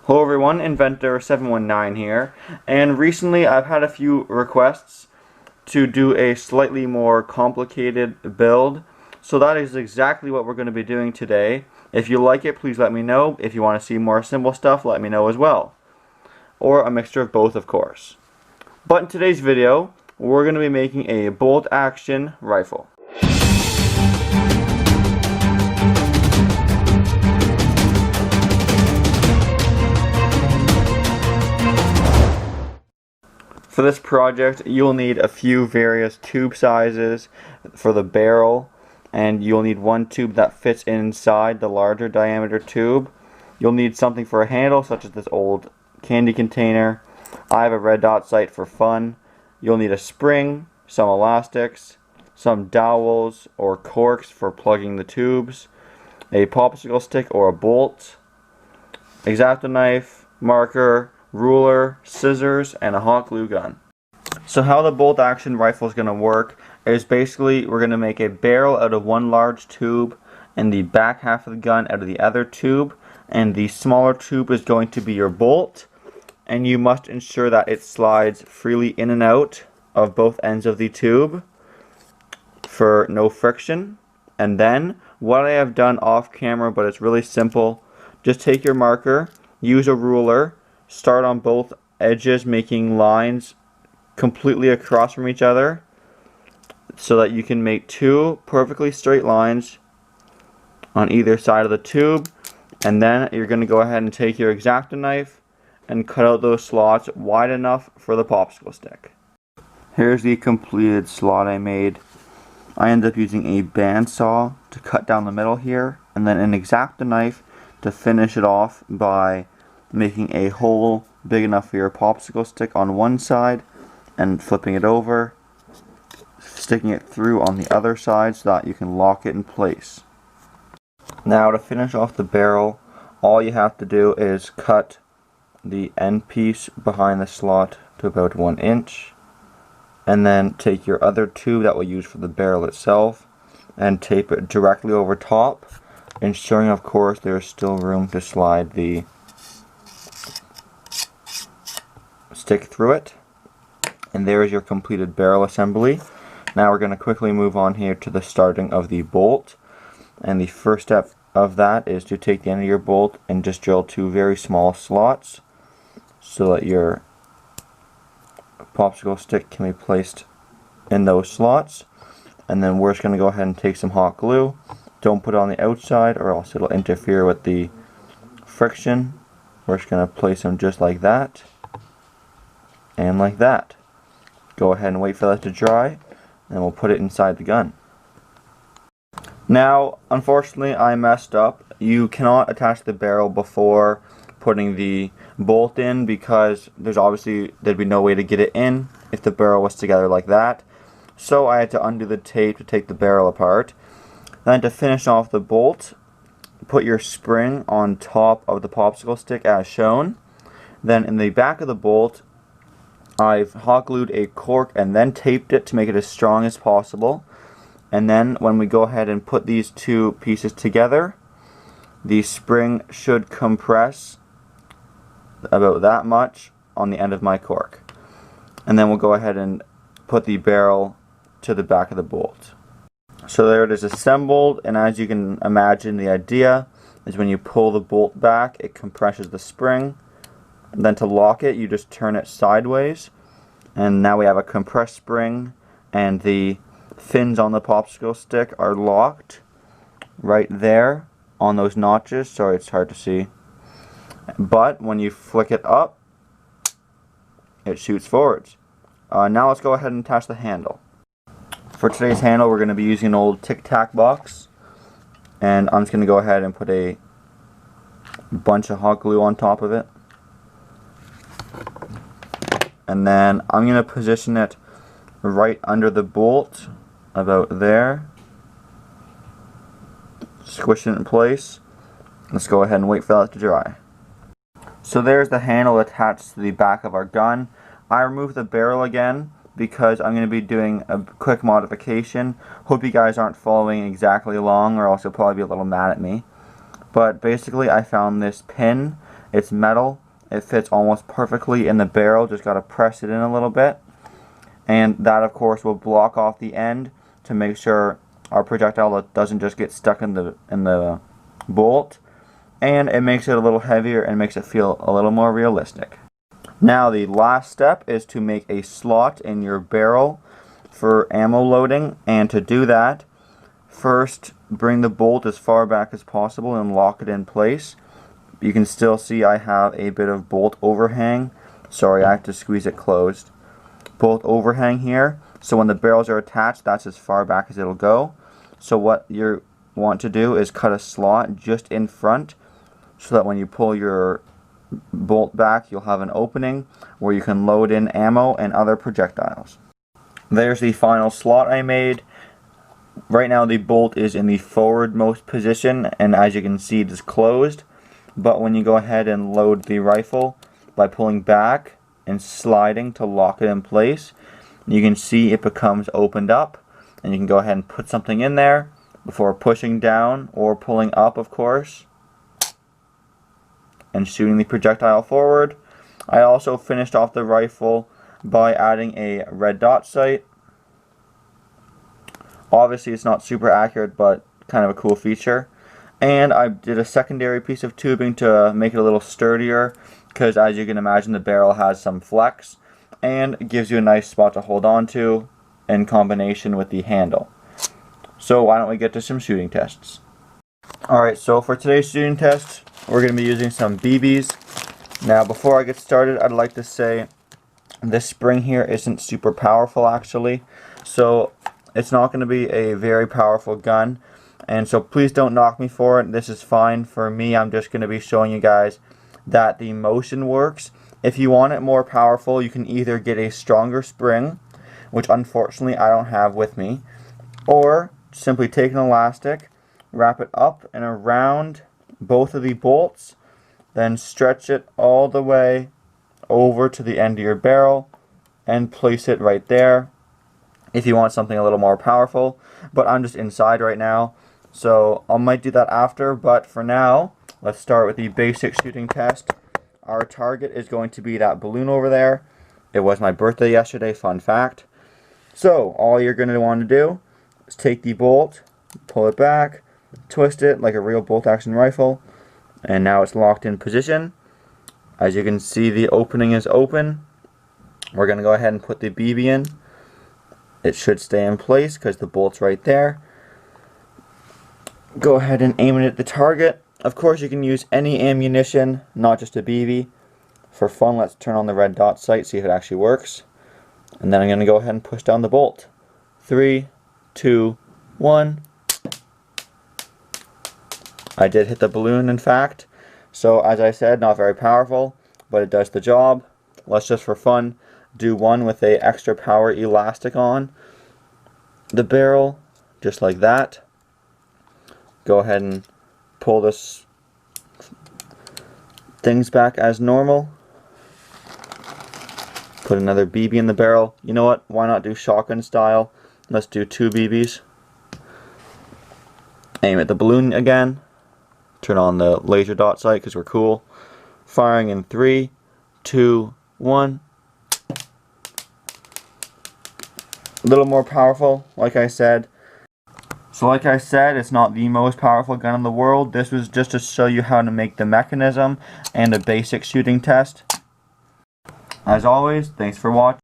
Hello everyone, Inventor719 here, and recently I've had a few requests to do a slightly more complicated build, so that is exactly what we're going to be doing today. If you like it, please let me know. If you want to see more simple stuff, let me know as well. Or a mixture of both, of course. But in today's video, we're going to be making a bolt action rifle. For this project, you'll need a few various tube sizes for the barrel, and you'll need one tube that fits inside the larger diameter tube. You'll need something for a handle, such as this old candy container. I have a red dot sight for fun. You'll need a spring, some elastics, some dowels or corks for plugging the tubes, a popsicle stick or a bolt, X-Acto knife, marker, ruler, scissors, and a hot glue gun. So how the bolt action rifle is going to work is basically we're going to make a barrel out of one large tube and the back half of the gun out of the other tube, and the smaller tube is going to be your bolt, and you must ensure that it slides freely in and out of both ends of the tube for no friction. And then what I have done off camera, but it's really simple, just take your marker, use a ruler, start on both edges making lines completely across from each other so that you can make two perfectly straight lines on either side of the tube, and then you're going to go ahead and take your X-Acto knife and cut out those slots wide enough for the popsicle stick. Here's the completed slot I made. I ended up using a bandsaw to cut down the middle here, and then an X-Acto knife to finish it off by making a hole big enough for your popsicle stick on one side and flipping it over, sticking it through on the other side so that you can lock it in place. Now to finish off the barrel, all you have to do is cut the end piece behind the slot to about 1 inch, and then take your other tube that we'll use for the barrel itself and tape it directly over top, ensuring of course there's still room to slide the stick through it. And there is your completed barrel assembly. Now we're going to quickly move on here to the starting of the bolt, and the first step of that is to take the end of your bolt and just drill two very small slots so that your popsicle stick can be placed in those slots. And then we're just going to go ahead and take some hot glue. Don't put it on the outside or else it'll interfere with the friction. We're just going to place them just like that and like that. Go ahead and wait for that to dry, and we'll put it inside the gun. Now, unfortunately, I messed up. You cannot attach the barrel before putting the bolt in because there'd be no way to get it in if the barrel was together like that. So I had to undo the tape to take the barrel apart. Then to finish off the bolt, put your spring on top of the popsicle stick as shown. Then in the back of the bolt, I've hot glued a cork and then taped it to make it as strong as possible. And then when we go ahead and put these two pieces together, the spring should compress about that much on the end of my cork. And then we'll go ahead and put the barrel to the back of the bolt. So there it is assembled, and as you can imagine, the idea is when you pull the bolt back, it compresses the spring. And then to lock it, you just turn it sideways, and now we have a compressed spring, and the fins on the popsicle stick are locked right there on those notches. Sorry, it's hard to see, but when you flick it up, it shoots forwards. Now let's go ahead and attach the handle. For today's handle, we're going to be using an old Tic Tac box, and I'm just going to go ahead and put a bunch of hot glue on top of it. And then I'm going to position it right under the bolt, about there. Squish it in place. Let's go ahead and wait for that to dry. So there's the handle attached to the back of our gun. I removed the barrel again because I'm going to be doing a quick modification. Hope you guys aren't following exactly along, or else you'll probably be a little mad at me. But basically I found this pin It's metal. It fits almost perfectly in the barrel. Just got to press it in a little bit. And that, of course, will block off the end to make sure our projectile doesn't just get stuck in the bolt. And it makes it a little heavier and makes it feel a little more realistic. Now the last step is to make a slot in your barrel for ammo loading, and to do that, first bring the bolt as far back as possible and lock it in place. You can still see I have a bit of bolt overhang. Sorry, I have to squeeze it closed. Bolt overhang here, so when the barrels are attached, that's as far back as it'll go. So what you want to do is cut a slot just in front, so that when you pull your bolt back, you'll have an opening where you can load in ammo and other projectiles. There's the final slot I made. Right now the bolt is in the forwardmost position, and as you can see, it is closed. But when you go ahead and load the rifle by pulling back and sliding to lock it in place, you can see it becomes opened up, and you can go ahead and put something in there before pushing down or pulling up, of course, and shooting the projectile forward. I also finished off the rifle by adding a red dot sight. Obviously it's not super accurate, but kind of a cool feature. And I did a secondary piece of tubing to make it a little sturdier, because as you can imagine, the barrel has some flex, and it gives you a nice spot to hold on to in combination with the handle. So why don't we get to some shooting tests. Alright, so for today's shooting test, we're going to be using some BBs. Now before I get started, I'd like to say this spring here isn't super powerful actually, so it's not going to be a very powerful gun, and so please don't knock me for it. This is fine for me. I'm just going to be showing you guys that the motion works. If you want it more powerful, you can either get a stronger spring, which unfortunately I don't have with me, or simply take an elastic, wrap it up and around both of the bolts, then stretch it all the way over to the end of your barrel and place it right there if you want something a little more powerful. But I'm just inside right now, so I might do that after, but for now let's start with the basic shooting test. Our target is going to be that balloon over there. It was my birthday yesterday, fun fact. So all you're going to want to do is take the bolt, pull it back, twist it like a real bolt action rifle, and now it's locked in position. As you can see, the opening is open. We're going to go ahead and put the BB in. It should stay in place because the bolt's right there. Go ahead and aim it at the target. Of course, you can use any ammunition, not just a BB. For fun, let's turn on the red dot sight, see if it actually works. And then I'm going to go ahead and push down the bolt. 3, 2, 1. I did hit the balloon, in fact. So as I said, not very powerful, but it does the job. Let's just for fun do one with a extra power elastic on the barrel, just like that. Go ahead and pull this things back as normal. Put another BB in the barrel. You know what? Why not do shotgun style? Let's do 2 BBs. Aim at the balloon again. Turn on the laser dot sight because we're cool. Firing in 3, 2, 1. A little more powerful, like I said. So like I said, it's not the most powerful gun in the world. This was just to show you how to make the mechanism and a basic shooting test. As always, thanks for watching.